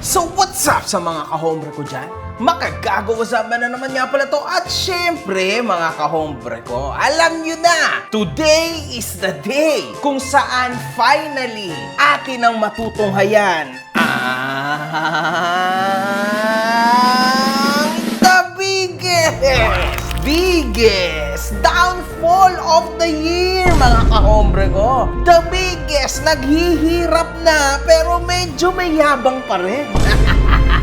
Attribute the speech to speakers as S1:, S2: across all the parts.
S1: So what's up sa mga kahombre ko dyan? Makagago usapan na naman nga pala to. At syempre mga kahombre ko, alam nyo na, today is the day kung saan finally atin ang matutunghayan ang the biggest downfall of the year, mga kahombre ko. The biggest, naghihirap na pero medyo may yabang pa rin.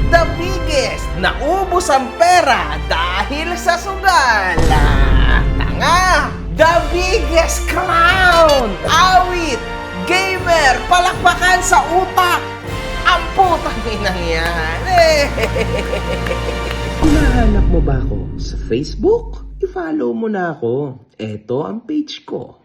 S1: The biggest, naubos ang pera dahil sa sugal. Tanga! The biggest clown! Awit! Gamer! Palakpakan sa utak! Ang putang inang yan!
S2: Hinahanap mo ba ako sa Facebook? I-follow mo na ako. Ito ang page ko.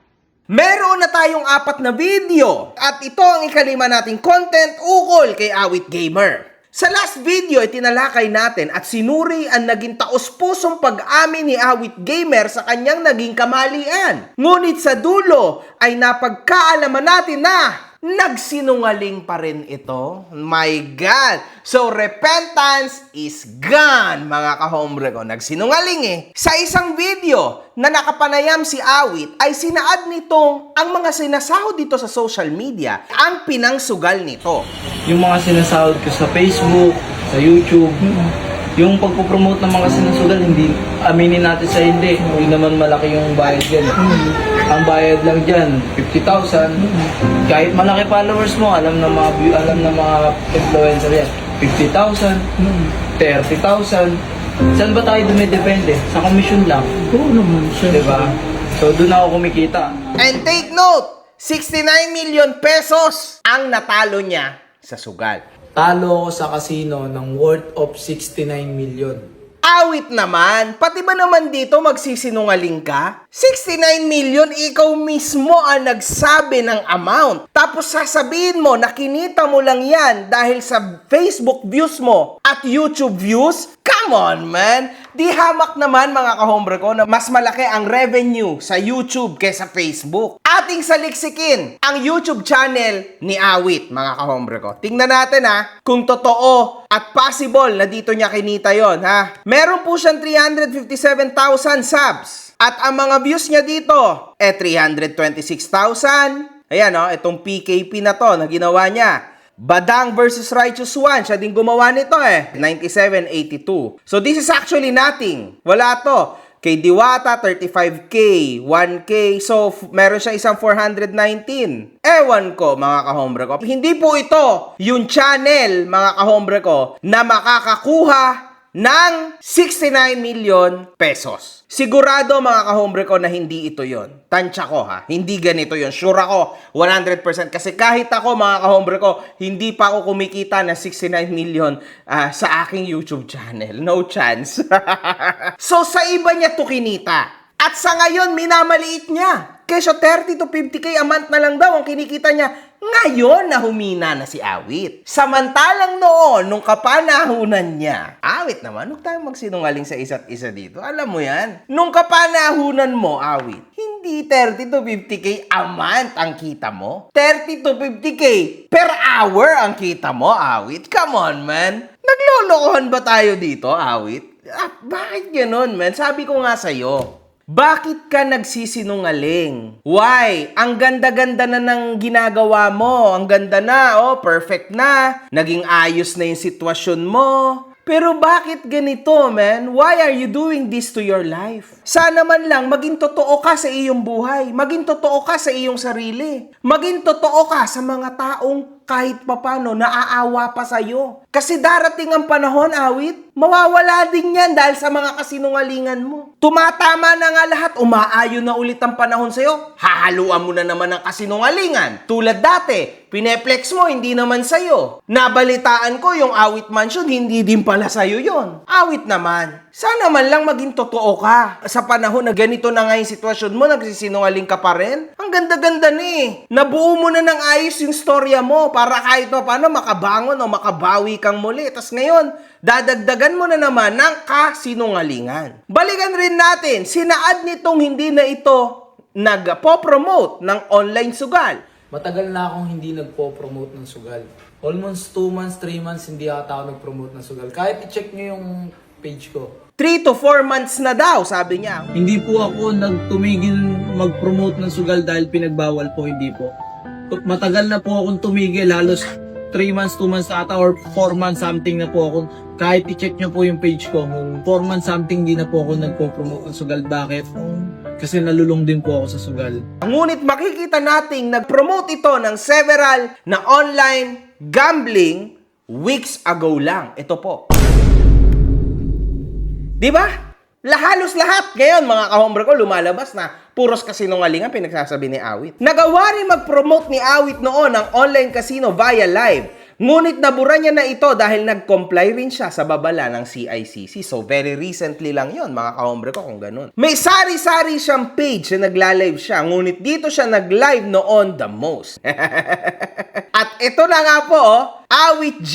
S1: Meron na tayong 4 na video at ito ang ikalima nating content ukol kay Awit Gamer. Sa last video ay tinalakay natin at sinuri ang naging taos-pusong pag-amin ni Awit Gamer sa kanyang naging kamalian. Ngunit sa dulo ay napagkaalaman natin na nagsinungaling pa rin ito. My God! So, repentance is gone, mga kahombre ko. Nagsinungaling eh. Sa isang video na nakapanayam si Awit, ay sinaad nitong ang mga sinasahod dito sa social media ang pinangsugal nito.
S3: Yung mga sinasahod ko sa Facebook, sa YouTube, yung pagpo-promote ng mga sinasugal, hindi aminin natin sa hindi naman malaki yung bayad yan. Ang bayad lang dyan, 50,000. Kahit malaki followers mo, alam ng mga influencer yan, 50,000, 30,000. Saan ba tayo dumidepende? Sa commission lang.
S2: Oo naman, siya.
S3: Diba? So doon ako kumikita.
S1: And take note, 69 million pesos ang natalo niya sa sugal.
S3: Talo ako sa casino ng worth of 69 million.
S1: Awit naman, pati ba naman dito magsisinungaling ka? 69 million, ikaw mismo ang nagsabi ng amount. Tapos sasabihin mo na kinita mo lang yan dahil sa Facebook views mo at YouTube views? Come on, man! Di hamak naman mga kahombre ko na mas malaki ang revenue sa YouTube kaysa Facebook. Ating saliksikin ang YouTube channel ni Awit, mga kahombre ko. Tingnan natin kung totoo at possible na dito niya kinita yon ha. Meron po siyang 357,000 subs. At ang mga views niya dito, 326,000. Ayan itong PKP na to na ginawa niya. Badang versus Righteous One, siya din gumawa nito 9782. So this is actually nothing. Wala to. Kay Diwata, 35K, 1K. So meron siya isang 419. Ewan ko, mga kahombre ko. Hindi po ito yung channel, mga kahombre ko, na makakakuha ng 69 million pesos. Sigurado mga kahombre ko na hindi ito yon. Tansya ko hindi ganito yon. Sure ako, 100%. Kasi kahit ako mga kahombre ko, hindi pa ako kumikita ng 69 million sa aking YouTube channel. No chance. So sa iba niya to kinita. At sa ngayon, minamaliit niya. Kesyo 30 to 50K a month na lang daw ang kinikita niya. Ngayon na humina na si Awit. Samantalang noon, nung kapanahunan niya, Awit naman, huwag tayong magsinungaling sa isa't isa dito. Alam mo yan? Nung kapanahunan mo, Awit, hindi 30 to 50K a month ang kita mo. 30 to 50K per hour ang kita mo, Awit. Come on, man. Naglolokohan ba tayo dito, Awit? Bakit ganun, man? Sabi ko nga sa'yo. Bakit ka nagsisinungaling? Why? Ang ganda-ganda na ng ginagawa mo. Ang ganda na, perfect na. Naging ayos na yung sitwasyon mo. Pero bakit ganito, man? Why are you doing this to your life? Sana man lang maging totoo ka sa iyong buhay. Maging totoo ka sa iyong sarili. Maging totoo ka sa mga taong kahit papano naaawa pa sa'yo. Kasi darating ang panahon, Awit, mawawala din yan dahil sa mga kasinungalingan mo. Tumatama na nga lahat, umaayon na ulit ang panahon sa'yo. Hahaluan mo na naman ang kasinungalingan. Tulad dati, pineplex mo, hindi naman sa'yo. Nabalitaan ko yung Awit Mansion, hindi din pala sa'yo yon. Awit naman, sana man lang maging totoo ka. Sa panahon na ganito na nga yung sitwasyon mo, nagsisinungaling ka pa rin. Ang ganda-ganda ni. Nabuo mo na ng ayos yung storya mo para kahit pa paano makabangon o makabawi kang muli. Tapos ngayon, dadagdagan mo na naman ng kasinungalingan. Balikan rin natin, sinaad nitong hindi na ito nagpo-promote ng online sugal.
S3: Matagal na akong hindi nagpo-promote ng sugal. Almost 2 months, 3 months, hindi ata ako nag-promote ng sugal. Kahit i-check nyo yung page ko.
S1: 3 to 4 months na daw, sabi niya.
S3: Hindi po ako nagtumigil mag-promote ng sugal dahil pinagbawal po, hindi po. Matagal na po akong tumigil, halos 3 months, 2 months ata or 4 months something na po ako. Kahit i-check nyo po yung page ko, 4 months something di na po ako nagpo-promote ng sugal. Bakit? Kasi nalulung din po ako sa sugal.
S1: Ngunit makikita nating nag-promote ito ng several na online gambling weeks ago lang. Ito po. Di ba? Halos lahat ngayon, mga kahombre ko, lumalabas na puros kasinungalingan pinagsasabi ni Awit. Nagawa rin mag-promote ni Awit noon ang online casino via live. Ngunit nabura niya na ito dahil nag-comply rin siya sa babala ng CICC. So, very recently lang yon mga kahombre ko kung ganun. May sari-sari siyang page na nagla-live siya. Ngunit dito siya nag-live noon the most. At ito na nga po, Awit G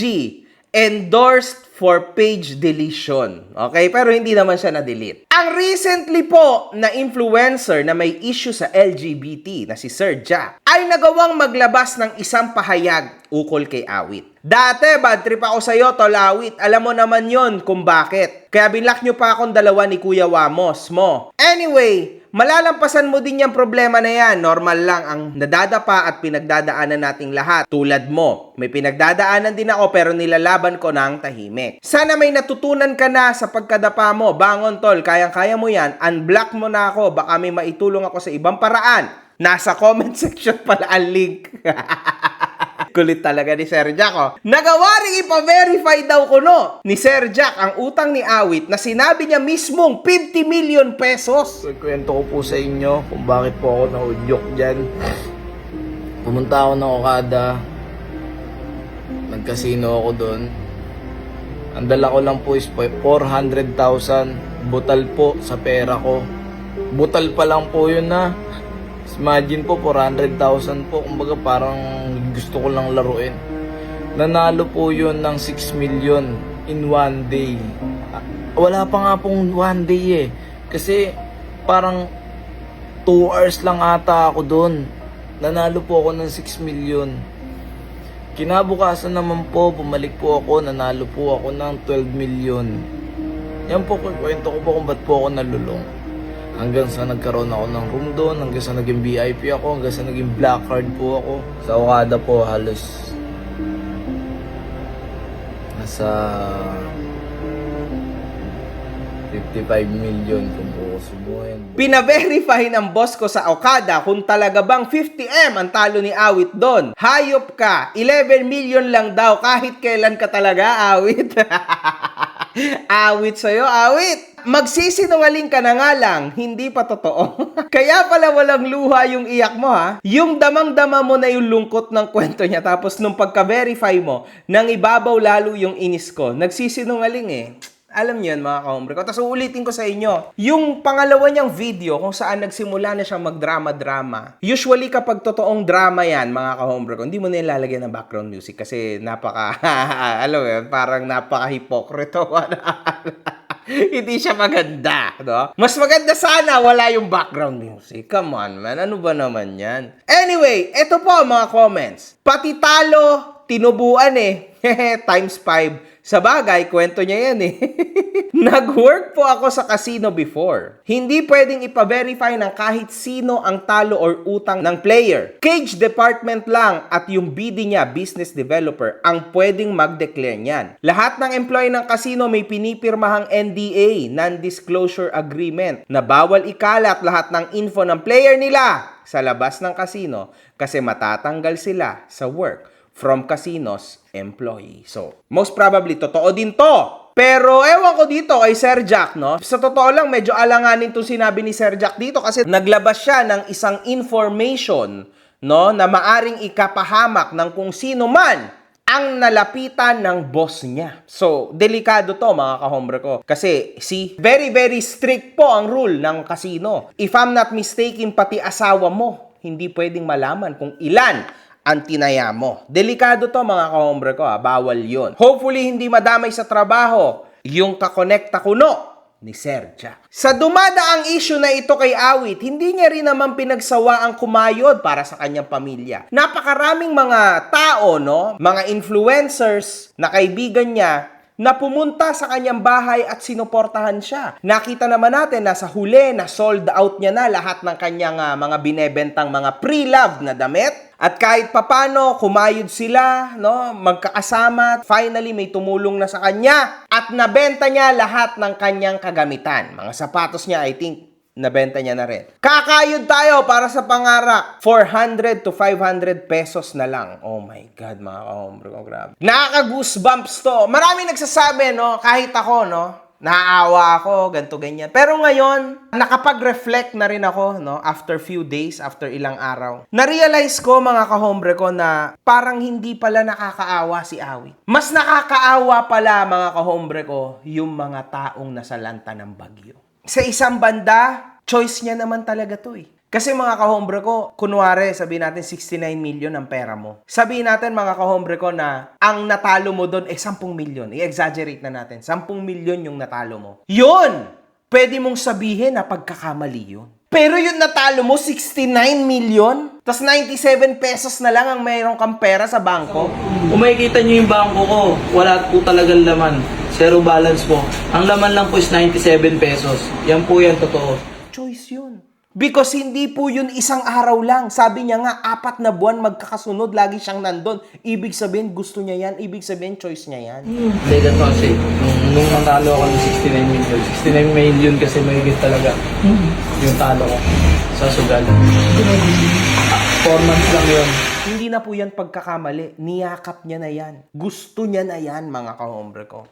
S1: endorsed for page deletion. Okay? Pero hindi naman siya na-delete. Ang recently po na influencer na may issue sa LGBT na si Sir Jack ay nagawang maglabas ng isang pahayag ukol kay Awit. Dati, bad trip ako sa'yo, Tol Awit. Alam mo naman yon kung bakit. Kaya binlock nyo pa akong dalawa ni Kuya Wamos mo. Anyway, malalampasan mo din yung problema na yan. Normal lang ang nadadapa at pinagdadaanan nating lahat. Tulad mo, may pinagdadaanan din ako pero nilalaban ko ng tahimik. Sana may natutunan ka na sa pagkadapa mo. Bangon, Tol, kayang-kaya mo yan. Unblock mo na ako. Baka may maitulong ako sa ibang paraan. Nasa comment section pala ang link. Kulit talaga ni Sir Jack, oh. Nagawa rin ipa-verify daw kuno ni Sir Jack ang utang ni Awit na sinabi niya mismong 50 million pesos.
S3: Kwento ko po sa inyo kung bakit po ako naudyok dyan. Pumunta ako ng Okada. Nagkasino ako doon. Ang dala ko lang po is 400,000. Butal po sa pera ko. Butal pa lang po yun na. Imagine po, 400,000 po. Kumbaga parang gusto ko lang laruin. Nanalo po yun ng 6 million in 1 day. Wala pa nga pong 1 day eh. Kasi parang 2 hours lang ata ako doon. Nanalo po ako ng 6 million. Kinabukasan naman po, bumalik po ako, nanalo po ako ng 12 million. Yan po, kwento ko po kung ba't po ako nalulong. Hanggang sa nagkaroon ako ng room doon, hanggang sa naging VIP ako, hanggang sa naging black card po ako. Sa Okada po halos nasa 55 million kung po subuhin.
S1: Pina-verify ng boss ko sa Okada kung talaga bang 50M ang talo ni Awit doon. Hayop ka, 11 million lang daw kahit kailan ka talaga, Awit. Awit sa'yo, Awit. Magsisinungaling ka na nga lang, hindi pa totoo. Kaya pala walang luha yung iyak mo, ha? Yung damang-dama mo na yung lungkot ng kwento niya, tapos nung pagka-verify mo, nang ibabaw lalo yung inis ko, nagsisinungaling eh. Alam niyo yan, mga kahombre ko. Tapos uulitin ko sa inyo, yung pangalawa niyang video kung saan nagsimula na siyang magdrama-drama. Usually kapag totoong drama yan, mga kahombre ko, hindi mo na ilalagyan ng background music kasi napaka, alam mo yun, parang napaka-hipokrito. Hindi siya maganda, no? Mas maganda sana wala yung background music. Come on, man. Ano ba naman yan? Anyway, eto po mga comments. Pati talo, tinubuan eh. Times 5. Sa bagay, kwento niya yan eh. Nag-work po ako sa casino before. Hindi pwedeng ipa-verify ng kahit sino ang talo or utang ng player. Cage department lang at yung BD niya, business developer, ang pwedeng mag-declare niyan. Lahat ng employee ng casino may pinipirmahang NDA, non-disclosure agreement, na bawal ikalat lahat ng info ng player nila sa labas ng casino kasi matatanggal sila sa work from casinos employee. So, most probably, totoo din to. Pero, ewan ko dito kay Sir Jack, no? Sa totoo lang, medyo alanganin itong sinabi ni Sir Jack dito kasi naglabas siya ng isang information, no, na maaring ikapahamak ng kung sino man ang nalapitan ng boss niya. So, delikado to, mga kahombre ko. Kasi, very, very strict po ang rule ng casino. If I'm not mistaken, pati asawa mo, hindi pwedeng malaman kung ilan ang tinaya mo. Delikado to, mga kahombre ko, ha? Bawal yon. Hopefully, hindi madamay sa trabaho yung kakonekta kuno ni Sir Jack. Sa dumadaang issue na ito kay Awit, hindi niya rin naman pinagsawa ang kumayod para sa kanyang pamilya. Napakaraming mga tao, no? Mga influencers na kaibigan niya na pumunta sa kanyang bahay at sinuportahan siya. Nakita naman natin na sa huli na sold out niya na lahat ng kanyang mga binebentang mga pre-love na damit. At kahit papano, kumayod sila, no? Magkakasama. Finally, may tumulong na sa kanya. At nabenta niya lahat ng kanyang kagamitan. Mga sapatos niya, I think, nabenta niya na rin. Kakayod tayo para sa pangarap. 400 to 500 pesos na lang. Oh my God, mga kahombre ko, grabe. Nakaka-goosebumps to. Marami nagsasabi, no? Kahit ako, no? Naaawa ako, ganto ganyan. Pero ngayon, nakapag-reflect na rin ako, no? After few days, after ilang araw. Na-realize ko, mga kahombre ko, na parang hindi pala nakakaawa si Awit. Mas nakakaawa pala, mga kahombre ko, yung mga taong nasalanta ng bagyo. Sa isang banda, choice niya naman talaga to eh. Kasi mga kahombre ko, kunwari, sabihin natin 69 million ang pera mo. Sabihin natin mga kahombre ko na ang natalo mo doon 10 million. I-exaggerate na natin. 10 million yung natalo mo. Yun! Pwede mong sabihin na pagkakamali yun. Pero yung natalo mo, 69 million? Tapos 97 pesos na lang ang mayroong kang pera sa bangko?
S3: Kung makikita nyo yung bangko ko, wala po talagang laman. Zero balance po. Ang laman lang po is 97 pesos. Yan po yan, totoo.
S1: Choice yun. Because hindi po yun isang araw lang. Sabi niya nga, 4 na buwan magkakasunod, lagi siyang nandun. Ibig sabihin, gusto niya yan. Ibig sabihin, choice niya yan.
S3: Hindi ganito kasi. Nung natalo ako ng 69 million. 69 million kasi mahigit talaga. Yung talo ko sa sugal. 4 months lang yun.
S1: Hindi na po yan pagkakamali. Niyakap niya na yan. Gusto niya na yan, mga kahombre ko.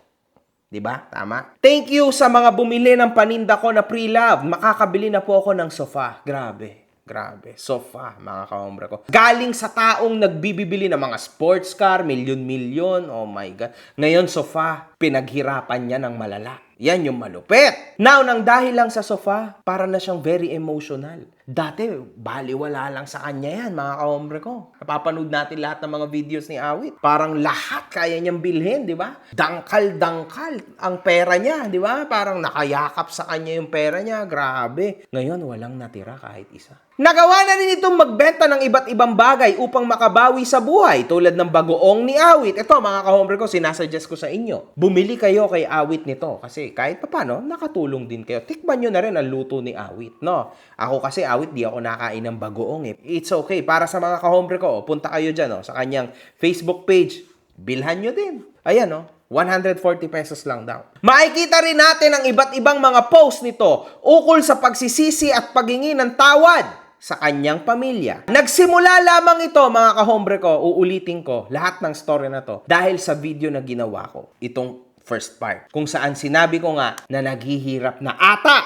S1: Diba? Tama? Thank you sa mga bumili ng paninda ko na pre-love. Makakabili na po ako ng sofa. Grabe. Grabe. Sofa, mga kahombre ko. Galing sa taong nagbibibili ng mga sports car, milyon-milyon. Oh my God. Ngayon, sofa, pinaghirapan niya ng malala. Yan yung malupit. Now, nang dahil lang sa sofa, para na siyang very emotional. Dati, baliwala lang sa kanya yan, mga kahombre ko. Napapanood natin lahat ng mga videos ni Awit. Parang lahat kaya niyang bilhin, di ba? Dangkal-dangkal ang pera niya, di ba? Parang nakayakap sa kanya yung pera niya. Grabe. Ngayon, walang natira kahit isa. Nagawa na rin itong magbenta ng iba't ibang bagay upang makabawi sa buhay, tulad ng bagoong ni Awit. Ito, mga kahombre ko, sinasuggest ko sa inyo. Bumili kayo kay Awit nito kasi kahit paano, nakatulong din kayo. Tikman nyo na rin ang luto ni Awit, no? Ako kasi, Awit, di ako nakain ng bagoong eh. It's okay. Para sa mga kahombre ko, punta kayo dyan, sa kanyang Facebook page. Bilhan nyo din. Ayan, 140 pesos lang daw. Makikita rin natin ang iba't ibang mga post nito ukol sa pagsisisi at paghingi ng tawad sa kanyang pamilya. Nagsimula lamang ito, mga kahombre ko, uulitin ko lahat ng story na to dahil sa video na ginawa ko. Itong first part, kung saan sinabi ko nga na naghihirap na ata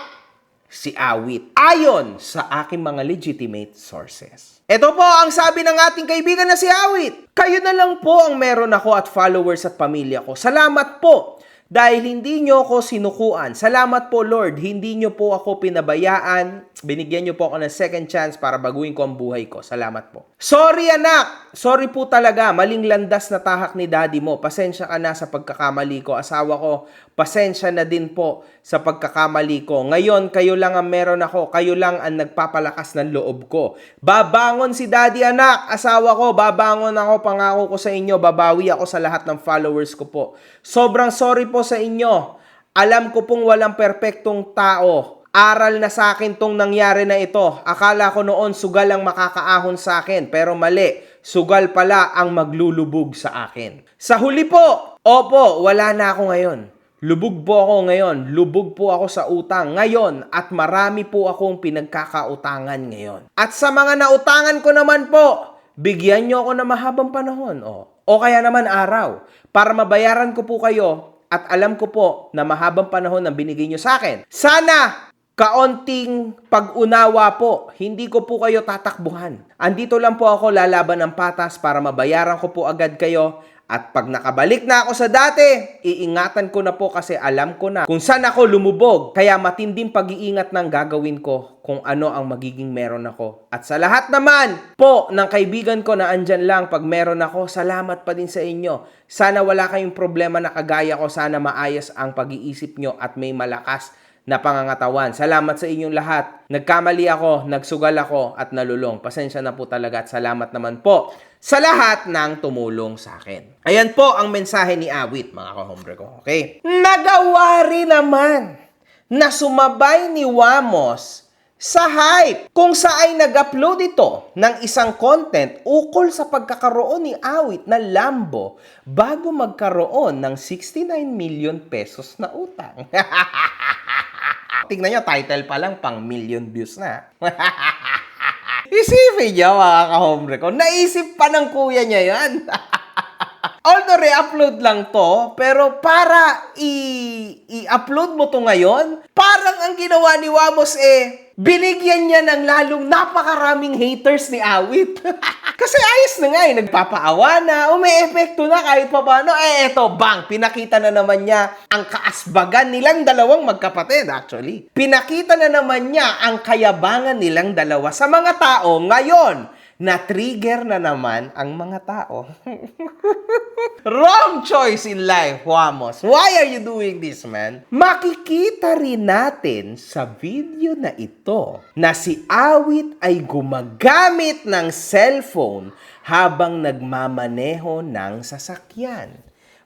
S1: si Awit ayon sa aking mga legitimate sources. Ito po ang sabi ng ating kaibigan na si Awit. Kayo na lang po ang meron ako at followers at pamilya ko. Salamat po dahil hindi nyo ako sinukuan. Salamat po, Lord. Hindi nyo po ako pinabayaan. Binigyan nyo po ako ng second chance para baguhin ko ang buhay ko. Salamat po. Sorry, anak. Sorry po talaga. Maling landas na tahak ni daddy mo. Pasensya ka na sa pagkakamali ko. Asawa ko, pasensya na din po sa pagkakamali ko. Ngayon, kayo lang ang meron ako. Kayo lang ang nagpapalakas ng loob ko. Babangon si daddy, anak. Asawa ko, babangon ako. Pangako ko sa inyo. Babawi ako sa lahat ng followers ko po. Sobrang sorry po sa inyo. Alam ko pong walang perpektong tao. Aral na sa akin tong nangyari na ito. Akala ko noon sugal ang makakaahon sa akin. Pero mali. Sugal pala ang maglulubog sa akin. Sa huli po, opo, wala na ako ngayon. Lubog po ako ngayon. Lubog po ako sa utang ngayon. At marami po akong pinagkakautangan ngayon. At sa mga nautangan ko naman po, bigyan nyo ako ng mahabang panahon. O kaya naman araw. Para mabayaran ko po kayo. At alam ko po na mahabang panahon ang binigay nyo sa akin. Sana kaunting pag-unawa po. Hindi ko po kayo tatakbuhan. Andito lang po ako lalaban ng patas para mabayaran ko po agad kayo. At pag nakabalik na ako sa dati, iingatan ko na po kasi alam ko na kung saan ako lumubog. Kaya matinding pag-iingat ng gagawin ko kung ano ang magiging meron ako. At sa lahat naman po ng kaibigan ko na andyan lang pag meron ako, salamat pa din sa inyo. Sana wala kayong problema na kagaya ko. Sana maayos ang pag-iisip nyo at may malakas na pangangatawan. Salamat sa inyong lahat. Nagkamali ako, nagsugal ako, at nalulong. Pasensya na po talaga at salamat naman po sa lahat ng tumulong sa akin. Ayan po ang mensahe ni Awit, mga kahombre ko. Okay? Nagawa rin naman na sumabay ni Wamos sa hype kung saan ay nag-upload ito ng isang content ukol sa pagkakaroon ni Awit na Lambo bago magkaroon ng 69 million pesos na utang. Tingnan nyo, title pa lang, pang million views na. Isipin nyo, mga kahombre ko, naisip pa ng kuya niya yan. Although re-upload lang to, pero para i-upload mo to ngayon, parang ang ginawa ni Wamos binigyan niya ng lalong napakaraming haters ni Awit. Kasi ayos na nga nagpapaawa na, may epekto na kahit pa paano. Eto, bang, pinakita na naman niya ang kaasbagan nilang dalawang magkapatid, actually. Pinakita na naman niya ang kayabangan nilang dalawa sa mga tao ngayon. Na-trigger na naman ang mga tao. Wrong choice in life, Wamos. Why are you doing this, man? Makikita rin natin sa video na ito na si Awit ay gumagamit ng cellphone habang nagmamaneho ng sasakyan.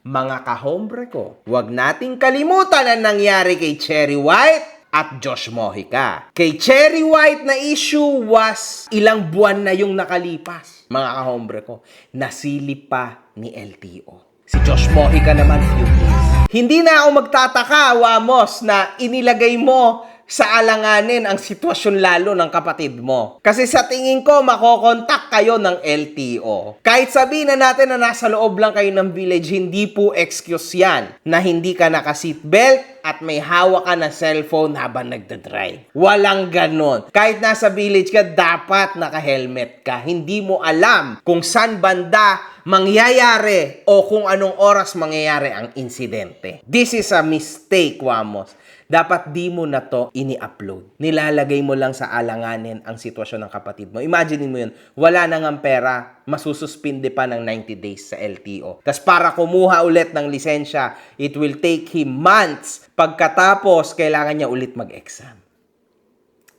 S1: Mga kahombre ko, huwag nating kalimutan ang nangyari kay Cherry White at Josh Mojica. Kay Cherry White na issue was ilang buwan na yung nakalipas. Mga kahombre ko, nasilip pa ni LTO. Si Josh Mojica naman, few days. Hindi na ako magtataka, Wamos, na inilagay mo sa alanganin ang sitwasyon lalo ng kapatid mo. Kasi sa tingin ko, makokontak kayo ng LTO. Kahit sabihin na natin na nasa loob lang kayo ng village, hindi po excuse yan na hindi ka naka-seatbelt at may hawak ka na cellphone habang nagdadrive. Walang ganon. Kahit nasa village ka, dapat naka-helmet ka. Hindi mo alam kung saan banda mangyayari o kung anong oras mangyayari ang insidente. This is a mistake, Wamos. Dapat di mo na to ini-upload. Nilalagay mo lang sa alanganin ang sitwasyon ng kapatid mo. Imagine mo yun, wala na ngang pera, masususpinde pa ng 90 days sa LTO. Tapos para kumuha ulit ng lisensya, it will take him months. Pagkatapos, kailangan niya ulit mag-exam.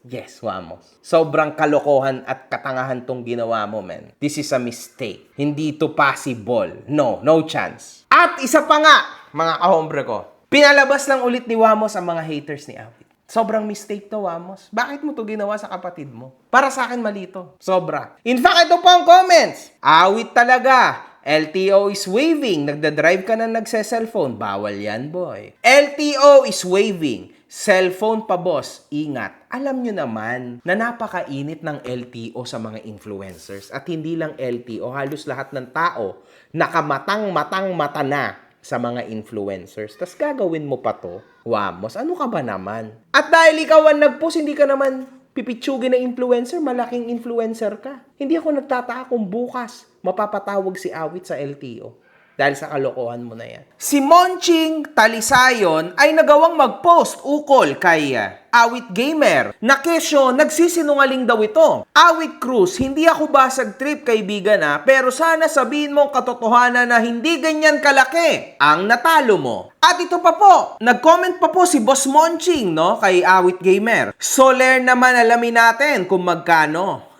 S1: Yes, Wamos. Sobrang kalokohan at katangahan tong ginawa mo, man. This is a mistake. Hindi to possible. No chance. At isa pa nga, mga kahombre ko, pinalabas lang ulit ni Wamos ang mga haters ni Awit. Sobrang mistake to, Wamos. Bakit mo to ginawa sa kapatid mo? Para sa akin, mali to. Sobra. In fact, ito po ang comments. Awit talaga. LTO is waving. Nagdadrive ka na nagse-cellphone. Bawal yan, boy. LTO is waving. Cellphone pa, boss. Ingat. Alam nyo naman na napakainit ng LTO sa mga influencers. At hindi lang LTO, halos lahat ng tao nakamatang-matang-mata na sa mga influencers. Tas gagawin mo pa to, Wamos, ano ka ba naman? At dahil ikaw ang nag-post, hindi ka naman pipitsugin na influencer, malaking influencer ka. Hindi ako nagtataka kung bukas mapapatawag si Awit sa LTO. Dahil sa kalokohan mo na yan. Si Monching Talisayon ay nagawang mag-post ukol kay Awit Gamer na kesyo nagsisinungaling daw ito. Awit Cruz, hindi ako basag trip kaibigan pero sana sabihin mo katotohanan na hindi ganyan kalaki ang natalo mo. At ito pa po, nag-comment pa po si Boss Monching kay Awit Gamer. Soler naman alamin natin kung magkano.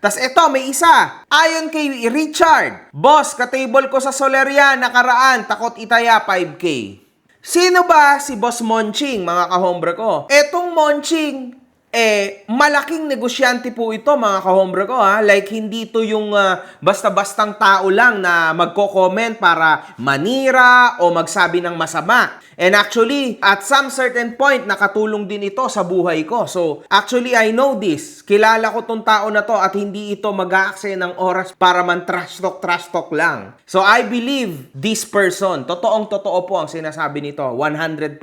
S1: Tas ito, may isa. Ayon kay Richard, Boss, ka-table ko sa Soler yan, nakaraan, takot itaya 5K. Sino ba si Boss Monching, mga kahombre ko? Etong Monching, malaking negosyante po ito, mga kahombre ko, Like, hindi to yung basta-bastang tao lang na magko-comment para manira o magsabi ng masama. And actually, at some certain point, nakatulong din ito sa buhay ko. So, actually, I know this. Kilala ko tong tao na to at hindi ito mag-aaksaya ng oras para man trash talk lang. So, I believe this person. Totoong-totoo po ang sinasabi nito. 100%.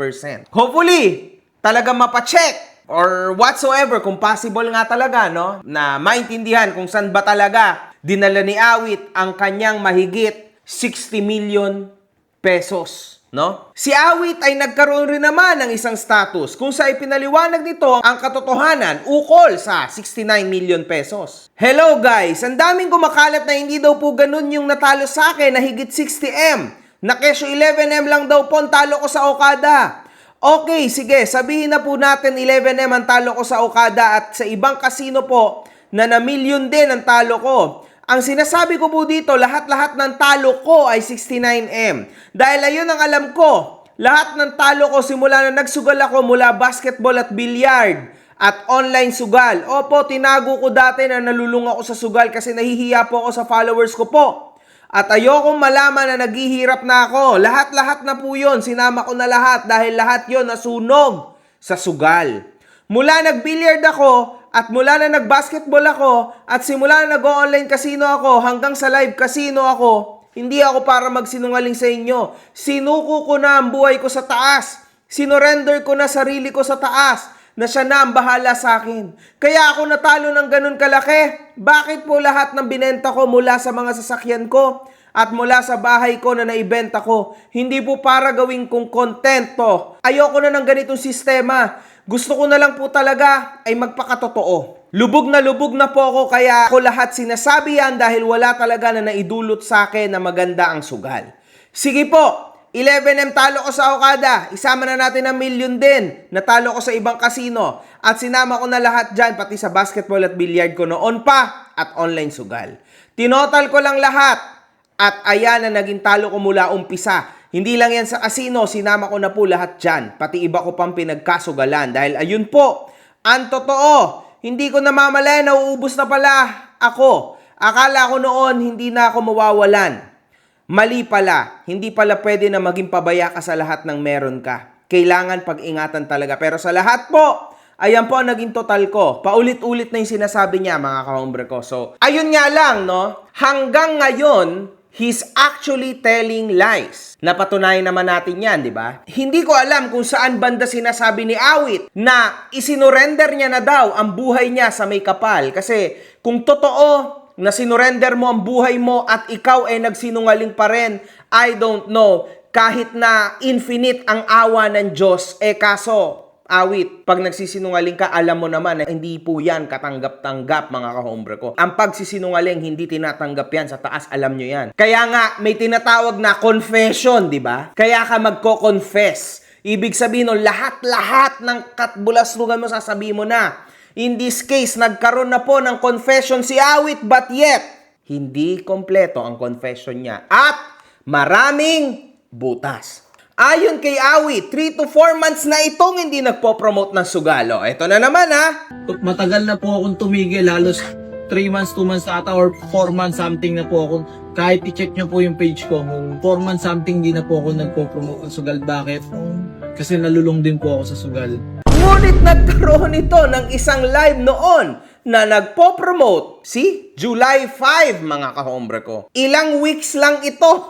S1: Hopefully, talaga mapacheck or whatsoever, kung possible nga talaga, na maintindihan kung saan ba talaga dinala ni Awit ang kanyang mahigit 60 million pesos. Si Awit ay nagkaroon rin naman ng isang status kung sa ipinaliwanag nito ang katotohanan ukol sa 69 million pesos. Hello guys, ang daming kumakalat na hindi daw po ganun yung natalo sa akin na higit 60M. Na kesyo 11M lang daw po ang talo ko sa Okada. Okay, sige, sabihin na po natin 11M ang talo ko sa Okada at sa ibang kasino po na na-million din ang talo ko. Ang sinasabi ko po dito, lahat-lahat ng talo ko ay 69M. Dahil ayun ang alam ko, lahat ng talo ko simula na nagsugal ako mula basketball at billiard at online sugal. Opo, tinago ko dati na nalulung ako sa sugal kasi nahihiya po ako sa followers ko po. At ayokong malaman na naghihirap na ako. Lahat-lahat na po yun. Sinama ko na lahat dahil lahat yon nasunog sa sugal. Mula nag-billiard ako at mula na nag-basketball ako at simula na nag-online casino ako hanggang sa live casino ako, hindi ako para magsinungaling sa inyo. Sinuko ko na ang buhay ko sa taas. Sinorender ko na sarili ko sa taas na siya na ang bahala sa akin. Kaya ako natalo ng ganun kalaki. Bakit po lahat ng binenta ko mula sa mga sasakyan ko at mula sa bahay ko na naibenta ko, hindi po para gawin kong content to. Ayoko na ng ganitong sistema. Gusto ko na lang po talaga ay magpakatotoo. Lubog na po ako kaya ako lahat sinasabi yan dahil wala talaga na naidulot sa akin na maganda ang sugal. Sige po, 11M talo ko sa Okada, isama na natin ang million din. Natalo ko sa ibang kasino at sinama ko na lahat dyan, pati sa basketball at billiard ko noon pa at online sugal. Tinotal ko lang lahat at ayan na naging talo ko mula umpisa. Hindi lang yan sa kasino, sinama ko na po lahat dyan, pati iba ko pang pinagkasugalan. Dahil ayun po, ang totoo, hindi ko namamalayan na uubos na pala ako. Akala ko noon hindi na ako mawawalan. Mali pala, hindi pala pwede na maging pabaya ka sa lahat ng meron ka. Kailangan pag-ingatan talaga. Pero sa lahat po, ayan po ang naging total ko. Paulit-ulit na yung sinasabi niya, mga kahombre ko. So, ayun nga lang, no? Hanggang ngayon, he's actually telling lies. Napatunayan naman natin yan, di ba? Hindi ko alam kung saan banda sinasabi ni Awit na isinorender niya na daw ang buhay niya sa may kapal. Kasi kung totoo na sinurrender mo ang buhay mo at ikaw ay nagsinungaling pa rin, I don't know. Kahit na infinite ang awa ng Diyos, kaso, Awit, pag nagsisinungaling ka, alam mo naman na hindi po yan katanggap-tanggap, mga kahombre ko. Ang pagsisinungaling, hindi tinatanggap yan sa taas, alam nyo yan. Kaya nga, may tinatawag na confession, di ba? Kaya ka magko-confess. Ibig sabihin, no, lahat-lahat ng katbulaslugan mo, sasabihin mo na. In this case, nagkaroon na po ng confession si Awit, but yet, hindi kompleto ang confession niya. At maraming butas. Ayon kay Awit, 3 to 4 months na itong hindi nagpo-promote ng sugalo. Ito na naman ha.
S3: Matagal na po akong tumigil, halos 3 months, 2 months ata, or 4 months something na po ako. Kahit i-check nyo po yung page ko, 4 months something di na po ako nagpo-promote ng sugal. Bakit? Kasi nalulung din po ako sa sugal.
S1: Ngunit nagkaroon ito ng isang live noon na nagpo-promote. See? July 5, mga kahombre ko. Ilang weeks lang ito.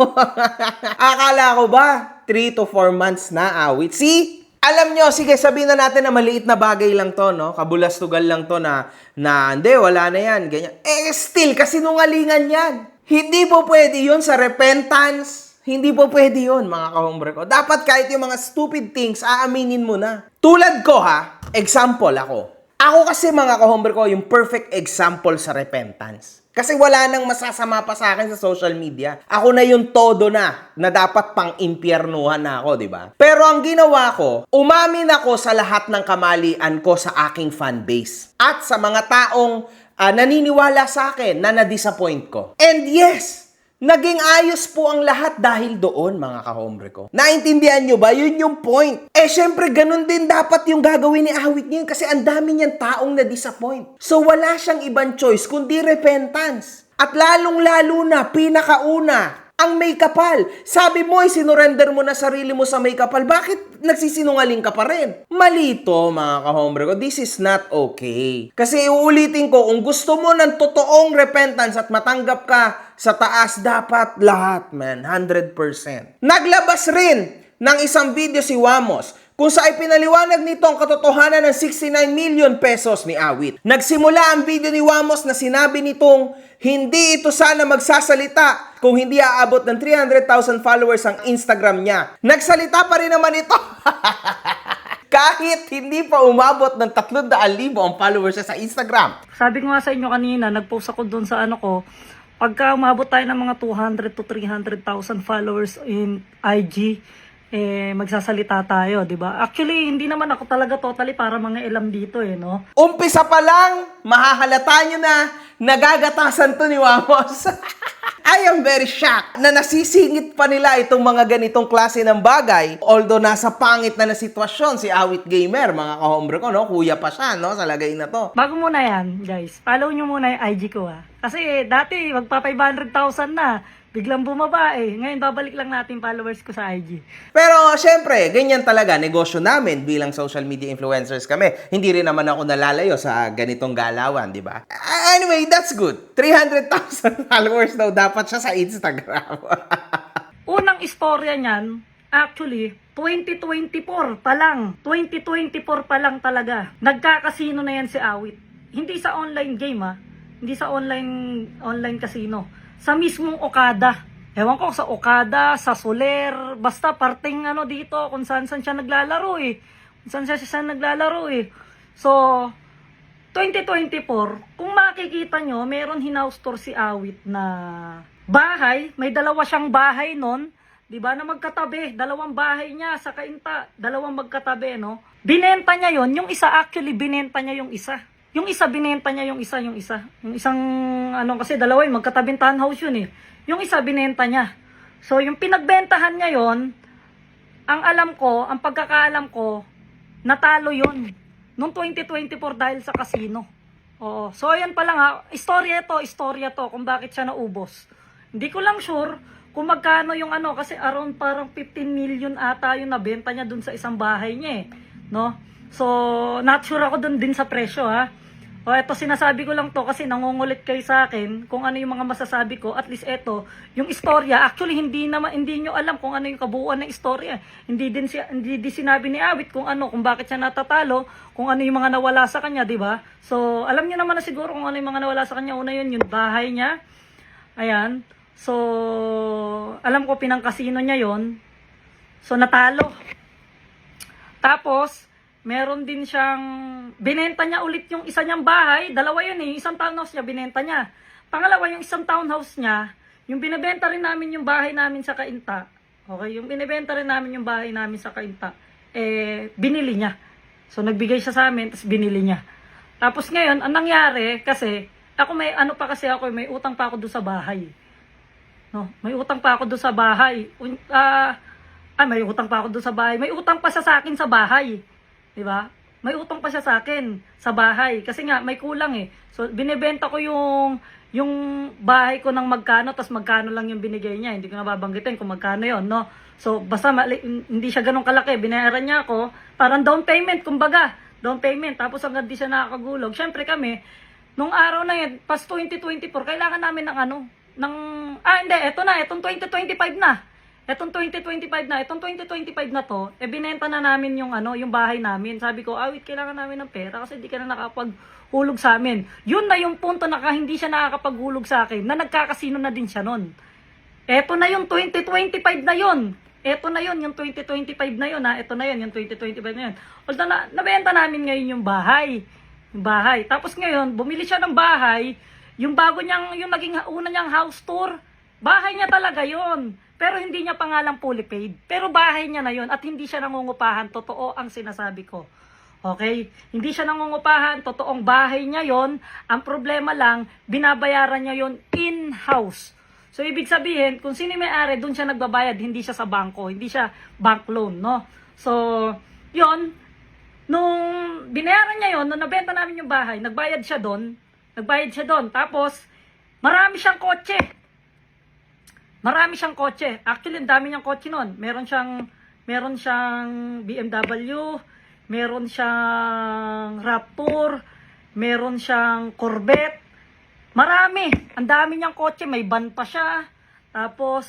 S1: Akala ko ba 3 to 4 months na, Awit? See? Alam nyo, sige, sabihin na natin na maliit na bagay lang to, no? Kabulastugal lang to na hindi, wala na yan, ganyan. Still, kasinungalingan yan. Hindi po pwede yun sa repentance. Hindi po pwede yun, mga kahombre ko. Dapat kahit yung mga stupid things, aaminin mo na. Tulad ko, ha? Example ako. Ako kasi, mga kahombre ko, yung perfect example sa repentance. Kasi wala nang masasama pa sa akin sa social media. Ako na yung todo na dapat pang impyernuhan na ako, di ba? Pero ang ginawa ko, umamin ako sa lahat ng kamalian ko sa aking fanbase. At sa mga taong naniniwala sa akin na na-disappoint ko. And yes, naging ayos po ang lahat dahil doon, mga kahombre ko. Naintindihan nyo ba? Yun yung point. Syempre, ganun din dapat yung gagawin ni Awit ngayon kasi ang dami niyang taong na-disappoint. So, wala siyang ibang choice kundi repentance. At lalong-lalo na, pinakauna, ang may kapal. Sabi mo, sinurrender mo na sarili mo sa may kapal. Bakit nagsisinungaling ka pa rin? Mali to, mga kahombre ko. This is not okay. Kasi uulitin ko, kung gusto mo ng totoong repentance at matanggap ka sa taas, dapat lahat, man. 100%. Naglabas rin ng isang video si Wamos kung saan pinaliwanag nito ang katotohanan ng 69 million pesos ni Awit. Nagsimula ang video ni Wamos na sinabi nitong hindi ito sana magsasalita kung hindi aabot ng 300,000 followers ang Instagram niya. Nagsalita pa rin naman ito. Kahit hindi pa umabot ng 300,000 ang followers sa Instagram.
S4: Sabi ko nga sa inyo kanina, nag-post ako doon sa pagka umabot tayo ng mga 200 to 300,000 followers in IG, magsasalita tayo, 'di ba? Actually, hindi naman ako talaga totally para mga ilam dito no.
S1: Umpisa pa lang, mahahalata nyo na nagagatasan to ni Wamos. I am very shocked na nasisingit pa nila itong mga ganitong klase ng bagay. Although nasa pangit na sitwasyon si Awit Gamer, mga kahombre ko, no? Kuya pa siya, no? Sa lagay na to.
S4: Bago muna yan, guys, follow nyo muna yung IG ko Kasi dati, magpa 500,000 na. Biglang bumaba Ngayon, babalik lang natin followers ko sa IG.
S1: Pero, syempre, ganyan talaga, negosyo namin bilang social media influencers kami. Hindi rin naman ako nalalayo sa ganitong galawan, di ba? Anyway, that's good. 300,000 followers daw dapat siya sa Instagram.
S4: Unang istorya niyan, actually, 2024 pa lang. 2024 pa lang talaga. Nagkakasino na yan si Awit. Hindi sa online game Hindi sa online casino. Sa mismong Okada. Ewan ko sa Okada, sa Soler, basta parting dito kung saan siya naglalaro Kung saan siya naglalaro So, 2024, kung makikita nyo, meron hinouse tour si Awit na bahay. May dalawa siyang bahay nun. Diba? Na magkatabi. Dalawang bahay niya sa Kainta. Dalawang magkatabi, no? Binenta niya yon. Yung isa, actually, binenta niya yung isa. Yung isa, binenta niya yung isa. Yung isang, kasi dalawa yun, magkatabing townhouse yun Yung isa, binenta niya. So, yung pinagbentahan niya yon, ang pagkakaalam ko, natalo yon noong 2024 dahil sa casino. Oo. So, ayan pa lang istorya to, kung bakit siya naubos. Hindi ko lang sure kung magkano yung kasi around parang 15 million ata yung nabenta niya dun sa isang bahay niya no? So, not sure ako dun din sa presyo O, eto sinasabi ko lang to kasi nangungulit kayo sa akin kung ano yung mga masasabi ko. At least eto, yung istorya, actually hindi nyo alam kung ano yung kabuuan ng istorya. Hindi din sinabi ni Awit kung bakit siya natatalo, kung ano yung mga nawala sa kanya, di ba? So, alam niyo naman na siguro kung ano yung mga nawala sa kanya. Una yun, yung bahay niya. Ayan. So, alam ko pinangkasino niya yon. So, natalo. Tapos, meron din siyang, binenta niya ulit yung isa niyang bahay. Dalawa yun isang townhouse niya, binenta niya. Pangalawa, yung isang townhouse niya, yung binibenta rin namin yung bahay namin sa Kainta. Okay, yung binibenta rin namin yung bahay namin sa Kainta. Binili niya. So, nagbigay siya sa amin, tapos binili niya. Tapos ngayon, ang nangyari, kasi, ako may utang pa ako doon sa bahay. No, may utang pa ako doon sa bahay. May utang pa ako doon sa bahay. May utang pa siya sa akin sa bahay. 'Di ba? May utang pa siya sa akin sa bahay kasi nga may kulang So binebenta ko yung bahay ko ng magkano tapos magkano lang yung binigay niya. Hindi ko na babanggitin kung magkano 'yon, no? So basta hindi siya ganoon kalaki. Binayaran niya ako parang down payment kumbaga. Down payment tapos hanggang di siya nakakagulog. Syempre kami nung araw na yun, pas 2024, kailangan namin etong 2025 na. Etong 2025 na to, binenta na namin yung bahay namin. Sabi ko, Awit, kailangan namin ng pera kasi di ka na nakapaghulog sa amin. Yun na yung punto na hindi siya nakakapaghulog sa akin, na nagkakasino na din siya nun. Eto na yung 2025 na yun. Eto na yun, yung 2025 na yun Eto na yun, yung 2025 na yun. Although nabenta namin ngayon yung bahay. Tapos ngayon, bumili siya ng bahay, yung naging una niyang house tour, bahay niya talaga yon. Pero hindi niya pa nga lang fully paid. Pero bahay niya na yon at hindi siya nangungupahan. Totoo ang sinasabi ko. Okay? Hindi siya nangungupahan. Totoong bahay niya yon. Ang problema lang, binabayaran niya yon in-house. So, ibig sabihin, kung sino may-ari, doon siya nagbabayad. Hindi siya sa bangko. Hindi siya bank loan, no? So, yon. Nung binayaran niya yon, nung nabenta namin yung bahay, nagbayad siya doon. Tapos, marami siyang kotse. Actually, ang dami niyang kotse noon. Meron siyang BMW, meron siyang Raptor, meron siyang Corvette. Marami. Ang dami niyang kotse. May van pa siya. Tapos,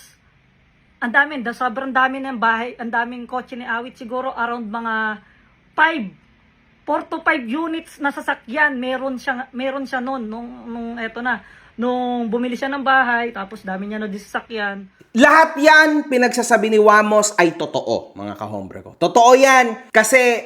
S4: sobrang dami ng bahay. Ang daming kotse ni Awit. Siguro around mga 4 to 5 units na sasakyan. Meron siya noon. Nung bumili siya ng bahay, tapos dami niya na disasakyan.
S1: Lahat yan, pinagsasabi ni Wamos ay totoo, mga kahombre ko. Totoo yan, kasi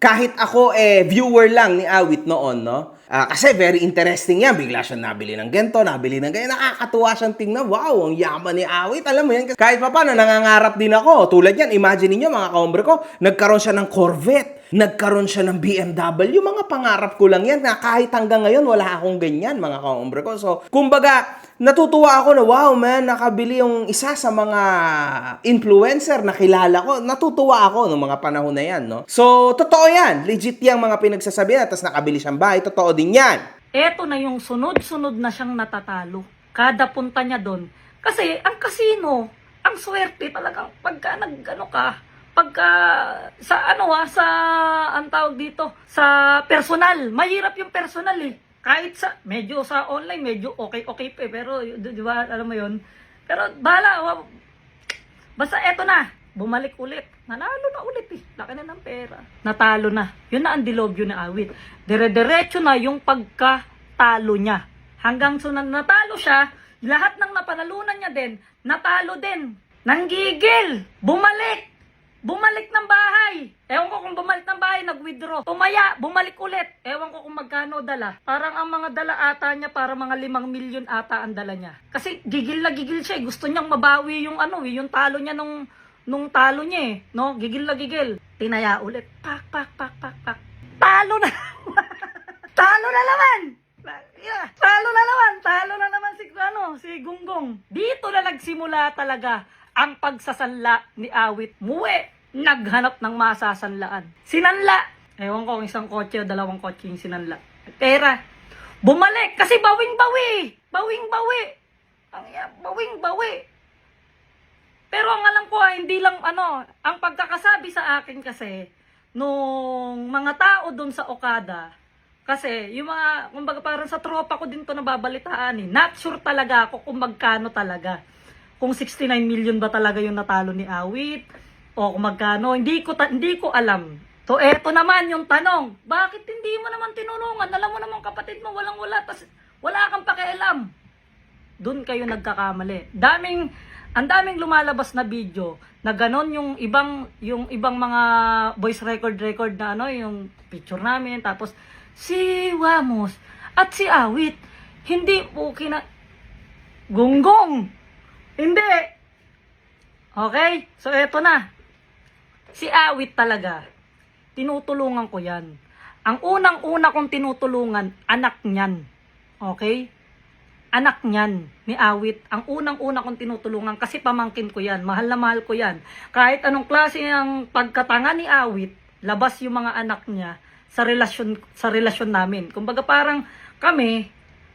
S1: kahit ako viewer lang ni Awit noon, no? Kasi very interesting yan. Bigla siya nabili ng ganito, nabili ng ganyan. Nakakatuwa siyang tingnan. Wow, ang yaman ni Awit. Alam mo yan. Kahit pa paano, nangangarap din ako. Tulad yan, imagine niyo mga kaombre ko, nagkaroon siya ng Corvette. Nagkaroon siya ng BMW. Mga pangarap ko lang yan. Na kahit hanggang ngayon, wala akong ganyan, mga kaombre ko. So, kumbaga, natutuwa ako na, wow, man, nakabili yung isa sa mga influencer na kilala ko. Natutuwa ako noong mga panahon na yan, no? So, totoo yan. Legit yung mga pinagsasabihan. Tapos nakabili siyang bahay. Totoo din yan.
S4: Eto na yung sunod-sunod na siyang natatalo. Kada punta niya doon. Kasi ang casino, ang swerte talagang pagka nag-ano ka, pagka sa ang tawag dito, sa personal. Mahirap yung personal eh. Kahit medyo sa online, medyo okay pa eh. Pero, di ba, alam mo yun? Pero, basta eto na, bumalik ulit. Nanalo na ulit eh. Laki na ng pera. Natalo na. Yun na ang dilobyo ni Awit. Dire-diretso na yung pagkatalo niya. Hanggang natalo siya, lahat ng napanalunan niya din, natalo din. Nanggigil. Bumalik ng bahay. Ewan ko kung bumalik ng bahay, nag-withdraw. Tumaya, bumalik ulit. Ewan ko kung magkano dala. Parang ang mga dala ata niya, para mga 5 milyon ata ang dala niya. Kasi gigil na gigil siya. Gusto niyang mabawi yung yung talo niya nung talo niya eh. No? Gigil na gigil. Tinaya ulit. Pak. Talo na. Talo na naman. Yeah. Talo na naman si Gunggong. Dito na nagsimula talaga ang pagsasanla ni Awit. Naghanap ng masasanlaan. Sinanla. Ewan ko kung isang kotse o 2 kotse yung sinanla. Pera. Bumalik kasi bawing-bawi. Bawing-bawi. Pero ang alam ko hindi lang ang pagkakasabi sa akin kasi nung mga tao doon sa Okada, kasi yung mga, kumbaga parang sa tropa ko din to nababalitaan eh. Not sure talaga ako kung magkano talaga. Kung 69 million ba talaga yung natalo ni Awit o kung magkano, hindi ko alam. So eto naman yung tanong, bakit hindi mo naman tinulungan? Alam mo naman kapatid mo walang-wala, tas wala kang pakialam. Doon kayo nagkakamali. Ang daming lumalabas na video na ganon yung ibang mga voice record na yung picture namin, tapos si Wamos at si Awit hindi po Gunggong. Hindi. Okay? So, eto na. Si Awit talaga, tinutulungan ko yan. Ang unang-una kong tinutulungan, anak niyan. Okay? Anak niyan, ni Awit. Ang unang-una kong tinutulungan, kasi pamangkin ko yan. Mahal na mahal ko yan. Kahit anong klase ng pagkatanga ni Awit, labas yung mga anak niya sa relasyon namin. Kumbaga parang kami,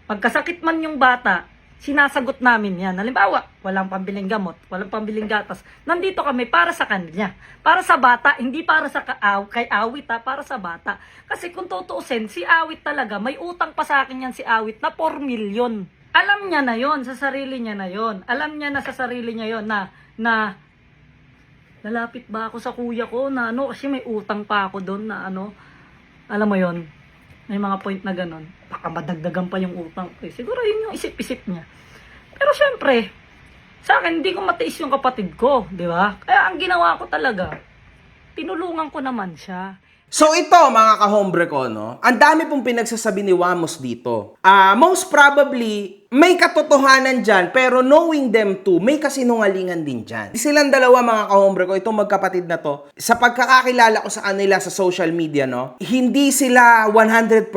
S4: pagkasakit man yung bata, sinasagot namin yan. Halimbawa, walang pambiling gamot, walang pambiling gatas. Nandito kami para sa kanya. Para sa bata, hindi para sa kay Awit para sa bata. Kasi kung tutuusin, si Awit talaga, may utang pa sa akin yan si Awit na 4 million. Alam niya na yon sa sarili niya na yon. Alam niya na sa sarili niya yon na lalapit ba ako sa kuya ko na kasi may utang pa ako doon na alam mo yon. May mga point na ganon. Baka madagdagan pa yung utang. Siguro yun yung isip-isip niya. Pero syempre, sa akin, hindi ko matiis yung kapatid ko. Di ba? Kaya ang ginawa ko talaga, tinulungan ko naman siya.
S1: So ito mga kahombre ko, no? Ang dami pong pinagsasabi ni Wamos dito. Most probably, may katotohanan dyan, pero knowing them too, may kasinungalingan din dyan. Silang dalawa mga kahombre ko, itong magkapatid na to, sa pagkakakilala ko sa kanila sa social media, no? Hindi sila 100%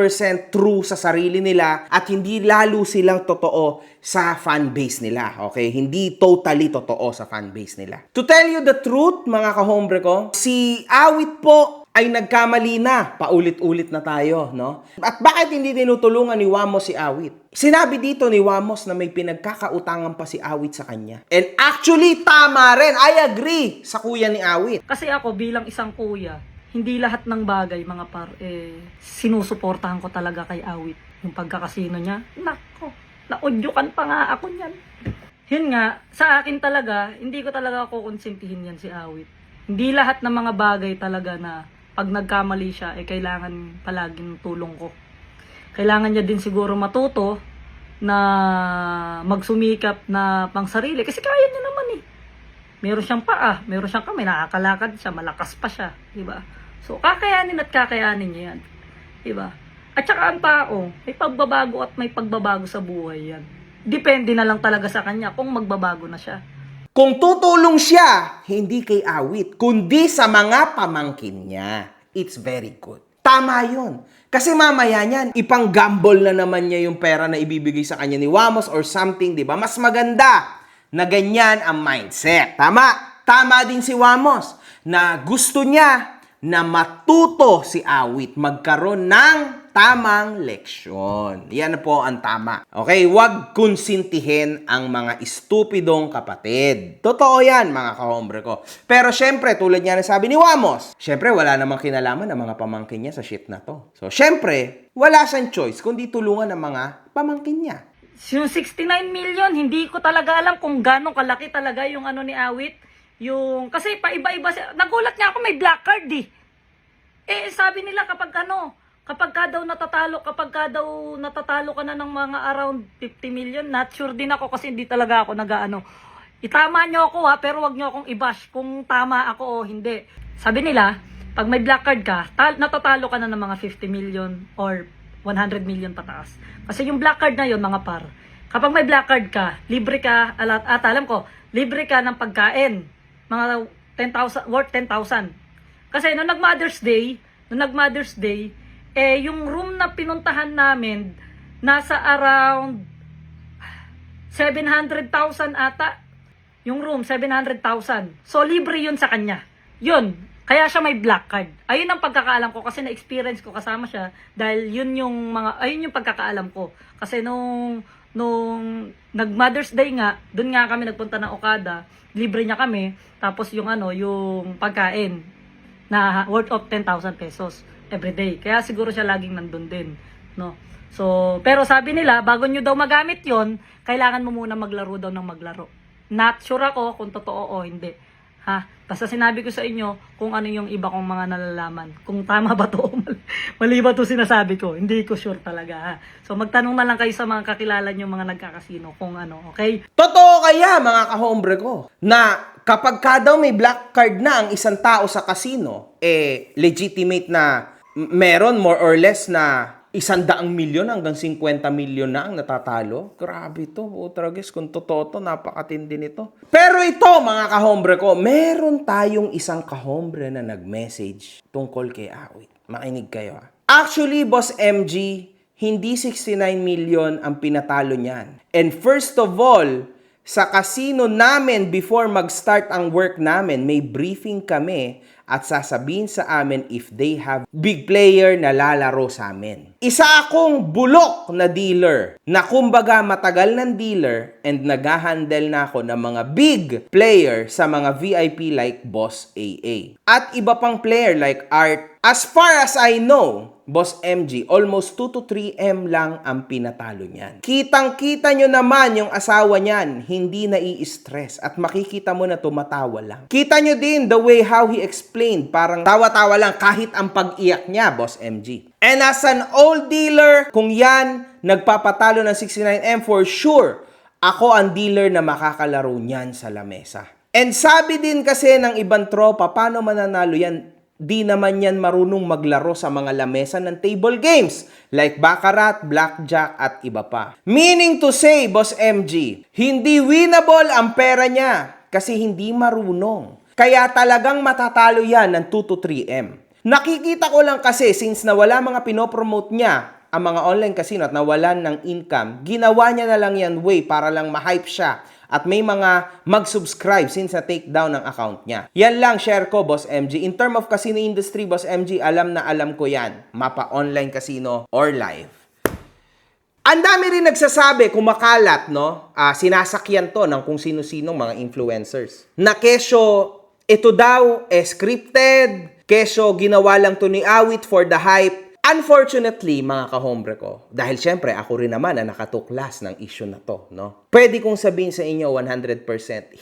S1: true sa sarili nila at hindi lalo silang totoo sa fanbase nila, okay? Hindi totally totoo sa fanbase nila. To tell you the truth, mga kahombre ko, si Awit po ay nagkamali na. Paulit-ulit na tayo, no? At bakit hindi tinutulungan ni Wamos si Awit? Sinabi dito ni Wamos na may pinagkakautangan pa si Awit sa kanya. And actually, tama rin. I agree sa kuya ni Awit.
S4: Kasi ako bilang isang kuya, hindi lahat ng bagay mga sinusuportahan ko talaga kay Awit. Yung pagkakasino niya, nako, naudyukan pa nga ako niyan. Yun nga, sa akin talaga, hindi ko talaga kukonsintihin yan si Awit. Hindi lahat ng mga bagay talaga na pag nagkamali siya, kailangan palaging tulong ko. Kailangan niya din siguro matuto na magsumikap na pang sarili. Kasi kaya niya naman eh. Meron siyang paa, meron siyang kamay, nakakalakad siya, malakas pa siya. Diba? So, kakayanin at kakayanin niya yan. Diba? At saka ang tao, may pagbabago at may pagbabago sa buhay yan. Depende na lang talaga sa kanya kung magbabago na siya.
S1: Kung tutulong siya, hindi kay Awit, kundi sa mga pamangkin niya. It's very good. Tama yun. Kasi mamaya niyan, ipang-gamble na naman niya yung pera na ibibigay sa kanya ni Wamos or something, di ba? Mas maganda na ganyan ang mindset. Tama. Tama din si Wamos na gusto niya na matuto si Awit magkaroon ng tamang leksyon. Yan po ang tama. Okay, wag konsintihin ang mga estupidong kapatid. Totoo yan, mga kahombre ko. Pero syempre, tulad niya na sabi ni Wamos, syempre wala namang kinalaman ng mga pamangkin niya sa shit na to. So syempre, wala siyang choice kundi tulungan ng mga pamangkin niya.
S4: Yung 69 million, hindi ko talaga alam kung gano'ng kalaki talaga yung ano ni Awit. Kasi paiba-iba siya. Nagulat nga ako may black card eh. Sabi nila kapag ka daw natatalo ka na ng mga around 50 million, not sure din ako kasi hindi talaga ako nag-ano. Itama nyo ako pero wag nyo akong i-bash kung tama ako o hindi. Sabi nila, pag may black card ka, natatalo ka na ng mga 50 million or 100 million pataas. Kasi yung black card na yon mga par, kapag may black card ka, libre ka, alam ko, libre ka ng pagkain. Mga 10,000, worth 10,000. Kasi nung nag-Mother's Day, yung room na pinuntahan namin, nasa around 700,000 ata. Yung room, 700,000. So, libre yun sa kanya. Yun. Kaya siya may black card. Ayun ang pagkakaalam ko kasi na-experience ko kasama siya dahil ayun yung pagkakaalam ko. Kasi nung nag-Mother's Day nga, dun nga kami nagpunta ng Okada, libre niya kami, tapos yung pagkain na worth of 10,000 pesos every day. Kaya siguro siya laging nandun din, no? So, pero sabi nila, bago nyo daw magamit yon, kailangan mo muna maglaro daw ng maglaro. Not sure ako kung totoo o hindi. Ha? Basta sinabi ko sa inyo kung ano yung iba kong mga nalalaman. Kung tama ba to o mali ba to sinasabi ko. Hindi ko sure talaga, ha? So, magtanong na lang kayo sa mga kakilala nyo, mga nagkakasino, kung ano, okay?
S1: Totoo kaya, mga kahombre ko, na kapag ka daw may black card na ang isang tao sa casino, legitimate na meron more or less na 100 milyon hanggang 50 milyon na ang natatalo. Grabe to, Utragis, kung totoo to, napakatindi nito. Pero ito, mga kahombre ko, meron tayong isang kahombre na nag-message tungkol kay Awit. Makinig kayo, ha. Actually, Boss MG, hindi 69 million ang pinatalo niyan. And first of all, sa casino namin before mag-start ang work namin, may briefing kami at sasabihin sa amin if they have big player na lalaro sa amin. Isa akong bulok na dealer na kumbaga matagal ng dealer and nag-handle na ako ng mga big player sa mga VIP like Boss AA. At iba pang player like Art. As far as I know, Boss MG, almost 2 to 3M lang ang pinatalo niyan. Kitang-kita nyo naman yung asawa niyan, hindi nai-stress at makikita mo na tumatawa lang. Kita nyo din the way how he explained, parang tawa-tawa lang kahit ang pag-iyak niya, Boss MG. And as an old dealer, kung yan nagpapatalo ng 69M, for sure, ako ang dealer na makakalaro niyan sa lamesa. And sabi din kasi ng ibang tropa, paano mananalo yan? Di naman yan marunong maglaro sa mga lamesa ng table games like Baccarat, Blackjack at iba pa. Meaning to say, Boss MG, hindi winnable ang pera niya kasi hindi marunong. Kaya talagang matatalo yan ng 2 to 3M. Nakikita ko lang kasi since nawala mga pinopromote niya ang mga online casino at nawalan ng income, ginawa niya na lang yan way para lang ma-hype siya at may mga mag-subscribe since na-take down ang account niya. Yan lang share ko, Boss MG. In term of casino industry, Boss MG, alam na alam ko yan. Mapa online casino or live. Ang dami rin nagsasabi, kumakalat, no? Sinasakyan to ng kung sino-sinong mga influencers. Na kesyo, ito daw, scripted. Kesyo, ginawa lang to ni Awit for the hype. Unfortunately, mga kahombre ko, dahil syempre ako rin naman na nakatuklas ng issue na to, no? Pwede kong sabihin sa inyo 100%,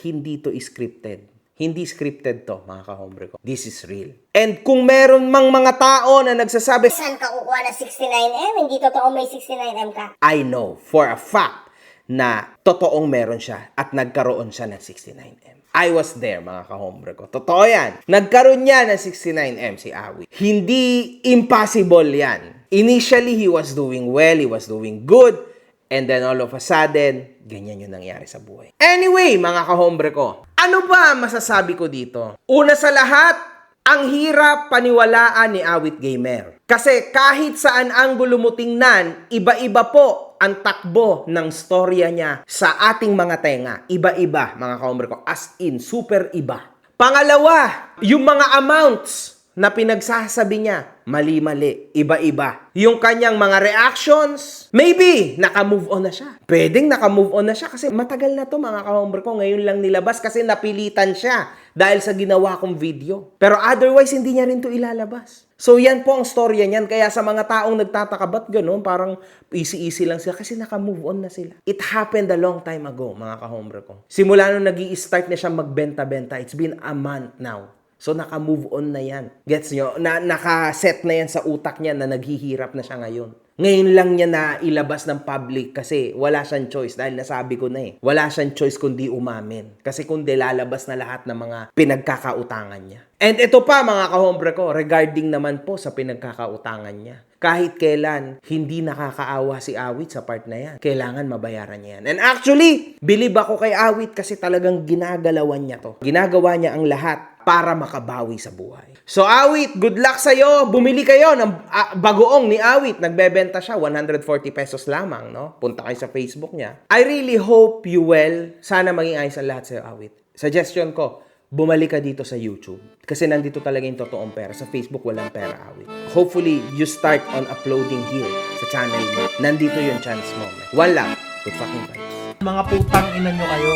S1: hindi to scripted. Hindi scripted to, mga kahombre ko. This is real. And kung meron mang mga tao na nagsasabi,
S5: Saan ka kukuha ng 69M? Hindi totoo may 69M ka.
S1: I know for a fact na totoong meron siya at nagkaroon siya ng 69M. I was there, mga kahombre ko. Totoo yan. Nagkaroon niya ng 69M si Awit. Hindi impossible yan Initially, he was doing well, he was doing good, and then all of a sudden, ganyan yung nangyari sa buhay. Anyway, mga kahombre ko, ano ba masasabi ko dito? Una sa lahat, ang hirap paniwalaan ni Awit Gamer. Kasi kahit saan anggulo mo tingnan, iba-iba po ang takbo ng storya niya sa ating mga tenga. Iba-iba, mga kahombre ko. As in, super iba. Pangalawa, yung mga amounts na pinagsasabi niya, mali-mali, iba-iba. Yung kanyang mga reactions, maybe, naka-move on na siya. Pwedeng naka-move on na siya kasi matagal na to mga kahombre ko. Ngayon lang nilabas kasi napilitan siya dahil sa ginawa kong video. Pero otherwise, hindi niya rin to ilalabas. So yan po ang storya niyan. Kaya sa mga taong nagtataka, ba't ganun? Parang easy-easy lang sila kasi naka-move on na sila. It happened a long time ago, mga kahombre ko. Simula nung nag-i-start na siya magbenta-benta, it's been a month now. So, naka-move on na yan. Gets nyo? Naka-set na yan sa utak niya na naghihirap na siya ngayon. Ngayon lang niya na ilabas ng public kasi wala siyang choice dahil nasabi ko na eh. Wala siyang choice kundi umamin. Kasi kundi lalabas na lahat ng mga pinagkakautangan niya. And ito pa mga kahombre ko, regarding naman po sa pinagkakautangan niya. Kahit kailan, hindi nakakaawa si Awit sa part na yan. Kailangan mabayaran niya yan. And actually, believe ako kay Awit kasi talagang ginagalawan niya to. Ginagawa niya ang lahat para makabawi sa buhay. So Awit, good luck sa'yo. Bumili kayo ng bagoong ni Awit. Nagbebenta siya, 140 pesos lamang. No? Punta kayo sa Facebook niya. I really hope you well. Sana maging ayos ang lahat sa'yo, Awit. Suggestion ko, bumalik ka dito sa YouTube. Kasi nandito talaga yung totoong pera. Sa Facebook, walang pera, Awit. Hopefully, you start on uploading here sa channel mo. Nandito yung chance mo. One love. Good fucking vibes.
S3: Mga putang ina nyo kayo.